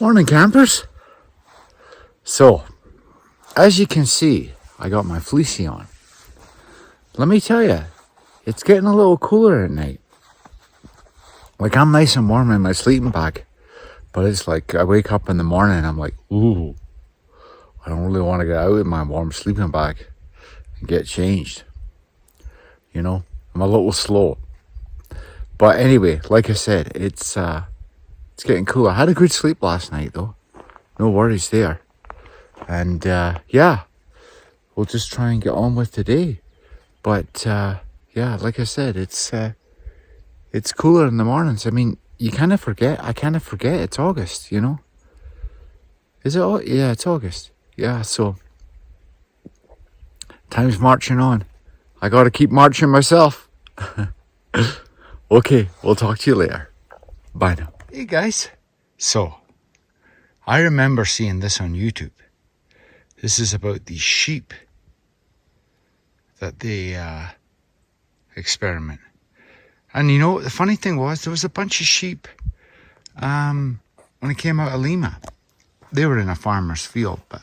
Morning, campers. So, as you can see, I got my fleecy on. Let me tell you, it's getting a little cooler at night. Like, I'm nice and warm in my sleeping bag, but it's like I wake up in the morning and I'm like, ooh, I don't really want to get out in my warm sleeping bag and get changed. You know, I'm a little slow. But anyway, like I said, it's getting cooler. I had a good sleep last night though. No worries there. And yeah, we'll just try and get on with today. But yeah, like I said, it's cooler in the mornings. I mean, I kind of forget it's August, you know? Is it? Yeah, it's August. Yeah, so time's marching on. I gotta keep marching myself. Okay, we'll talk to you later. Bye now. Hey guys. So, I remember seeing this on YouTube. This is about these sheep that they experiment. And you know, the funny thing was, there was a bunch of sheep when it came out of Lima. They were in a farmer's field, but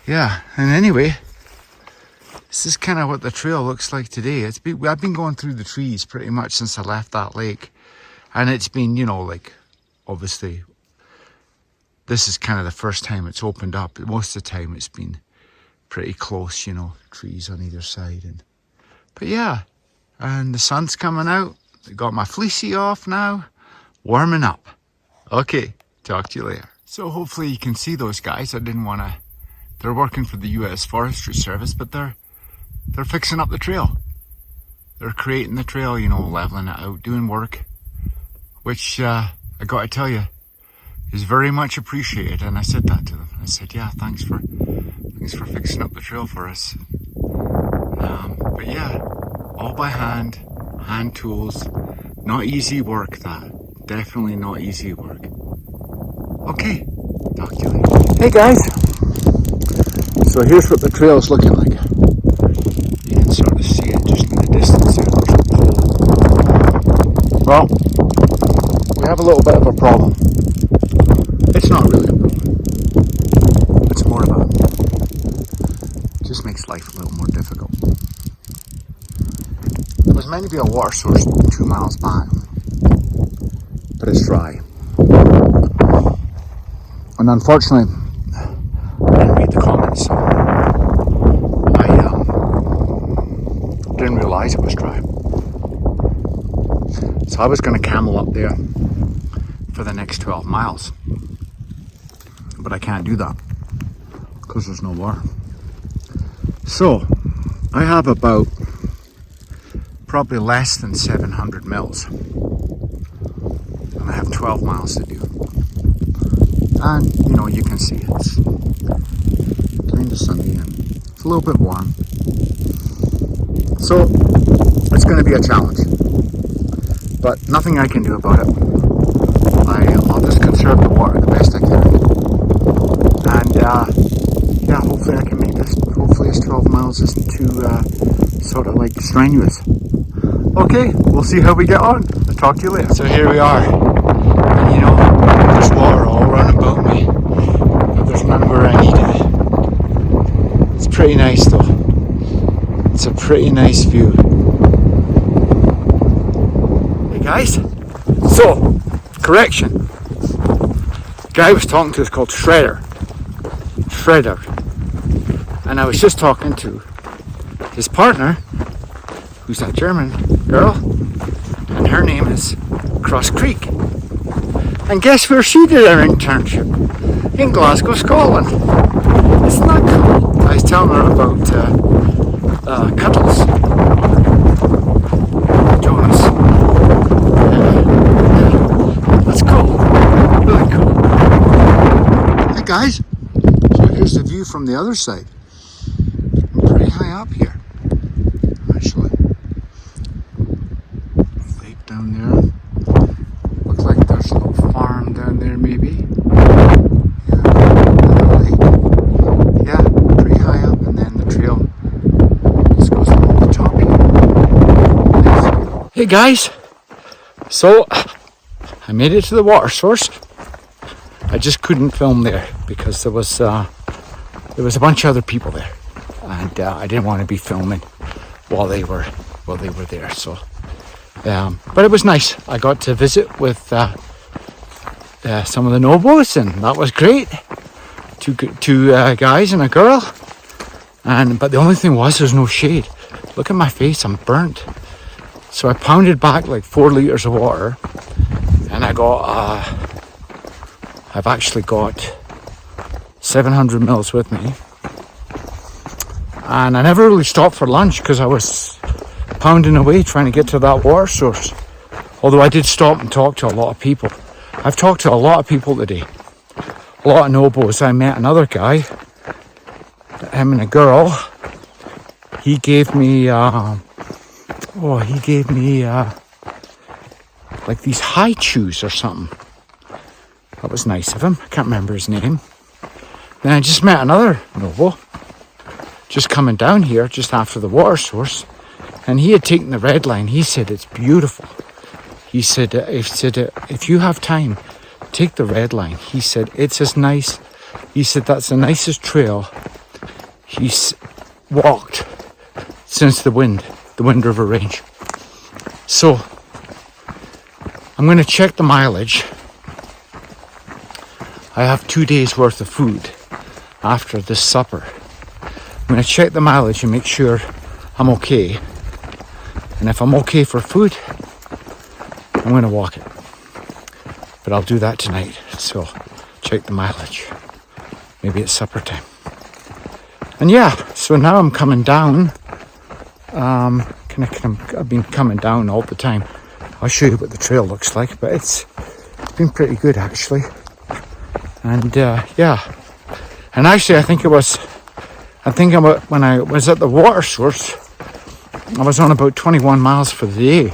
yeah. And anyway, this is kind of what the trail looks like today. I've been going through the trees pretty much since I left that lake. And it's been, you know, like, obviously, this is kind of the first time it's opened up. Most of the time it's been pretty close, you know, trees on either side. But yeah, and the sun's coming out. I got my fleecy off now, warming up. Okay, talk to you later. So hopefully you can see those guys. They're working for the US Forestry Service, but they're fixing up the trail. They're creating the trail, you know, leveling it out, doing work, which I gotta tell you, is very much appreciated. And I said that to them. I said, yeah, thanks for fixing up the trail for us. But yeah, all by hand tools, not easy work that. Definitely not easy work. Okay, talk to you later. Hey guys, so here's what the trail's looking like. You can sort of see it just in the distance there. Well, we have a little bit of a problem. It's not really a problem. It's more of it just makes life a little more difficult. There was meant to be a water source 2 miles back, but it's dry. And unfortunately, I didn't read the comments, so I didn't realize it was dry. So I was going to camel up there for the next 12 miles. But I can't do that because there's no water. So I have about probably less than 700 mils. And I have 12 miles to do. And you know, you can see it's kind of sunny and it's a little bit warm. So it's going to be a challenge. But nothing I can do about it. I'll just conserve the water the best I can. And yeah, hopefully I can make this. Hopefully this 12 miles isn't too sort of like strenuous. Okay, we'll see how we get on. I'll talk to you later. So here we are. And you know, there's water all around about me. But there's none where I need it. It's pretty nice though. It's a pretty nice view. Hey guys. So, correction. The guy I was talking to is called Shredder. And I was just talking to his partner, who's that German girl, and her name is Cross Creek. And guess where she did her internship? In Glasgow, Scotland. Isn't that cool? I was telling her about Cuddles. Jonas. That's cool. Really cool. Hey guys. So here's the view from the other side. I'm pretty high up here, actually. Lake down there. Looks like there's a little farm down there, maybe. Yeah, pretty high up, and then the trail just goes along the top here. Hey guys, so I made it to the water source. I just couldn't film there because there was a bunch of other people there, and I didn't want to be filming while they were there. So, but it was nice. I got to visit with some of the Nobos, and that was great. Two guys and a girl, but the only thing was there's no shade. Look at my face, I'm burnt. So I pounded back like 4 liters of water, and I've actually got 700 mils with me, and I never really stopped for lunch because I was pounding away trying to get to that water source. Although I did stop and talk to a lot of people. I've talked to a lot of people today, a lot of Nobos. I met another guy, him and a girl. He gave me like these high chews or something. That was nice of him. I can't remember his name. Then I just met another Novo, just coming down here just after the water source, and he had taken the red line. He said it's beautiful. He said if you have time, take the red line. He said it's as nice. He said that's the nicest trail he's walked since the Wind River Range. So I'm going to check the mileage. I have 2 days worth of food after this supper. I'm going to check the mileage and make sure I'm okay. And if I'm okay for food, I'm going to walk it. But I'll do that tonight. So check the mileage. Maybe it's supper time. And yeah, so now I'm coming down. I've been coming down all the time. I'll show you what the trail looks like, but it's been pretty good actually. And yeah, and actually I think when I was at the water source, I was on about 21 miles for the day.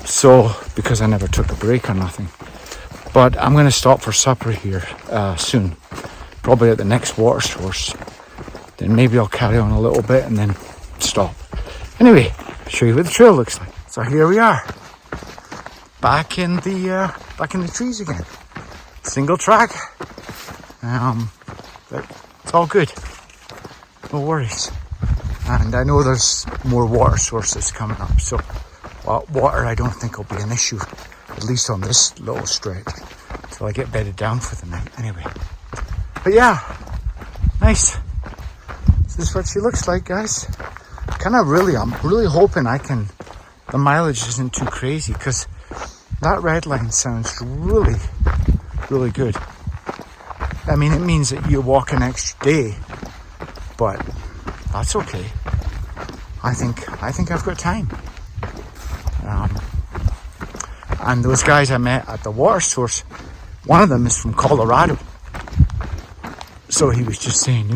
So, because I never took a break or nothing. But I'm going to stop for supper here soon, probably at the next water source. Then maybe I'll carry on a little bit and then stop. Anyway, I'll show you what the trail looks like. So here we are, back in the trees again. Single track. But it's all good. No worries. And I know there's more water sources coming up, so water I don't think will be an issue, at least on this little stretch, till I get bedded down for the night anyway. But yeah, nice. This is what she looks like, guys. I'm really hoping the mileage isn't too crazy, because that red line sounds really, really good. I mean, it means that you walk an extra day, but that's okay. I think I've got time. And those guys I met at the water source, one of them is from Colorado. So he was just saying,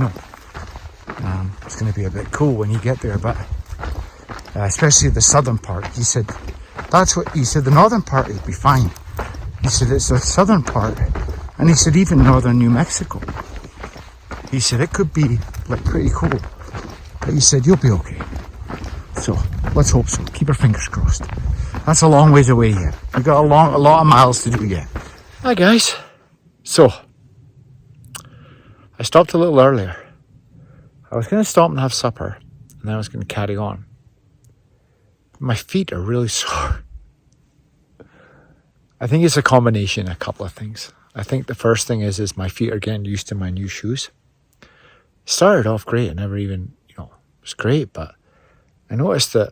it's going to be a bit cool when you get there, but especially the southern part. He said, the northern part will be fine. He said, it's the southern part. And he said, even northern New Mexico. He said, it could be like pretty cool. But he said, you'll be okay. So let's hope so. Keep our fingers crossed. That's a long ways away yet. We've got a lot of miles to do yet. Hi guys. So I stopped a little earlier. I was going to stop and have supper, and then I was going to carry on. My feet are really sore. I think it's a combination of a couple of things. I think the first thing is my feet are getting used to my new shoes. Started off great. I never even, it was great, but I noticed that,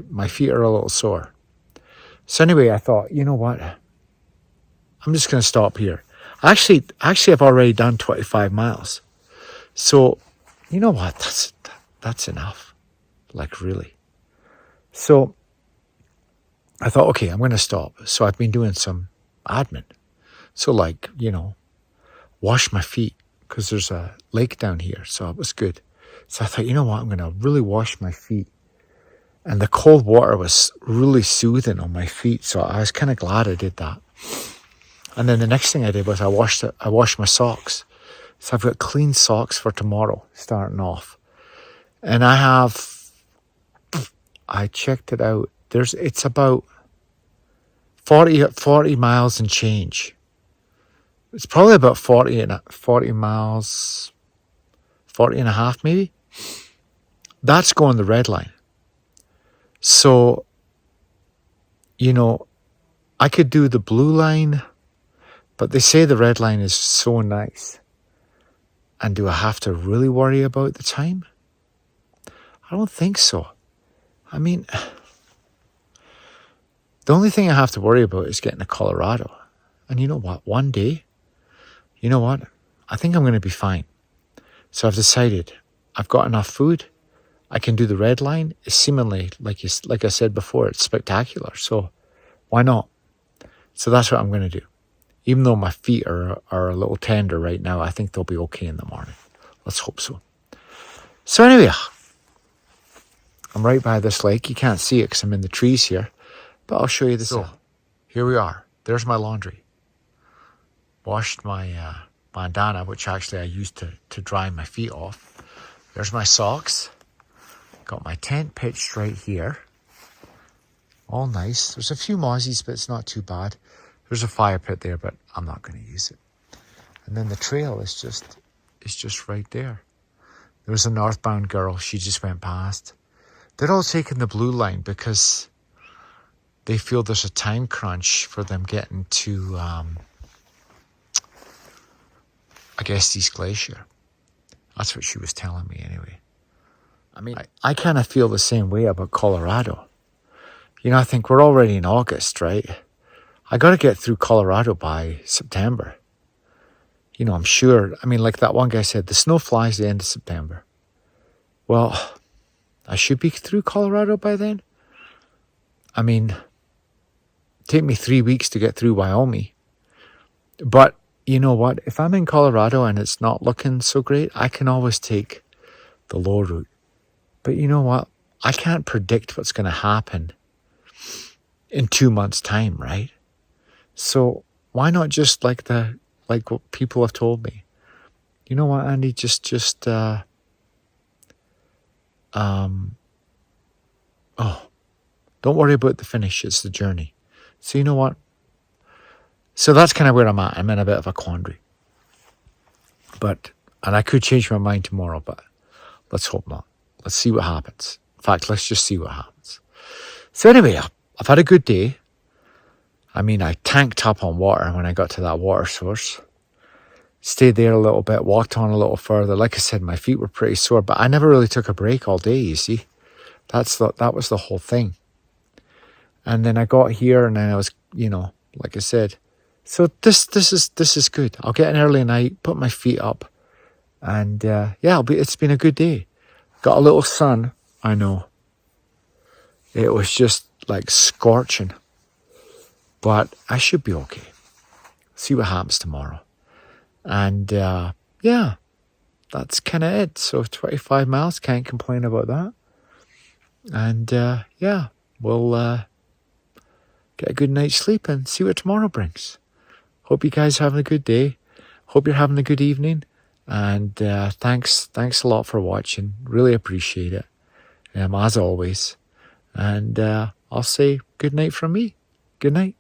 my feet are a little sore. So anyway, I thought, you know what? I'm just going to stop here. Actually, I've already done 25 miles. So, you know what? That's enough. Like, really. So I thought, okay, I'm going to stop. So I've been doing some admin. So wash my feet, because there's a lake down here. So it was good. So I thought, you know what? I'm going to really wash my feet. And the cold water was really soothing on my feet. So I was kind of glad I did that. And then the next thing I did was I washed my socks. So I've got clean socks for tomorrow, starting off. And I checked it out. It's about 40 miles and change It's probably about 40 miles, 40 and a half maybe. That's going the red line. So, you know, I could do the blue line, but they say the red line is so nice. And do I have to really worry about the time? I don't think so. I mean, the only thing I have to worry about is getting to Colorado. And you know what? One day, you know what? I think I'm going to be fine. So I've decided I've got enough food. I can do the red line. It's seemingly, like I said before, it's spectacular. So why not? So that's what I'm going to do. Even though my feet are a little tender right now, I think they'll be okay in the morning. Let's hope so. So anyway, I'm right by this lake. You can't see it because I'm in the trees here. But I'll show you this. So, here we are. There's my laundry. Washed my bandana, which actually I used to dry my feet off. There's my socks. Got my tent pitched right here. All nice. There's a few mozzies, but it's not too bad. There's a fire pit there, but I'm not going to use it. And then the trail is just right there. There was a northbound girl. She just went past. They're all taking the blue line because they feel there's a time crunch for them getting to, East Glacier. That's what she was telling me anyway. I mean, I kind of feel the same way about Colorado. You know, I think we're already in August, right? I got to get through Colorado by September. You know, I'm sure. I mean, like that one guy said, the snow flies the end of September. Well, I should be through Colorado by then. I mean, take me 3 weeks to get through Wyoming. But you know what? If I'm in Colorado and it's not looking so great, I can always take the low route. But you know what? I can't predict what's going to happen in 2 months' time, right? So why not just like what people have told me? You know what, Andy? Don't worry about the finish. It's the journey. So you know what? So that's kind of where I'm at. I'm in a bit of a quandary. And I could change my mind tomorrow, but let's hope not. Let's see what happens. In fact, let's just see what happens. So anyway, I've had a good day. I mean, I tanked up on water when I got to that water source. Stayed there a little bit, walked on a little further. Like I said, my feet were pretty sore, but I never really took a break all day, you see. That was the whole thing. And then I got here and then I was, like I said. So this is good. I'll get an early night, put my feet up. And it's been a good day. Got a little sun, I know. It was just like scorching. But I should be okay. See what happens tomorrow. And that's kind of it. So 25 miles, can't complain about that. And we'll get a good night's sleep and see what tomorrow brings. Hope you guys are having a good day. Hope you're having a good evening. And thanks a lot for watching. Really appreciate it. As always. And I'll say good night from me. Good night.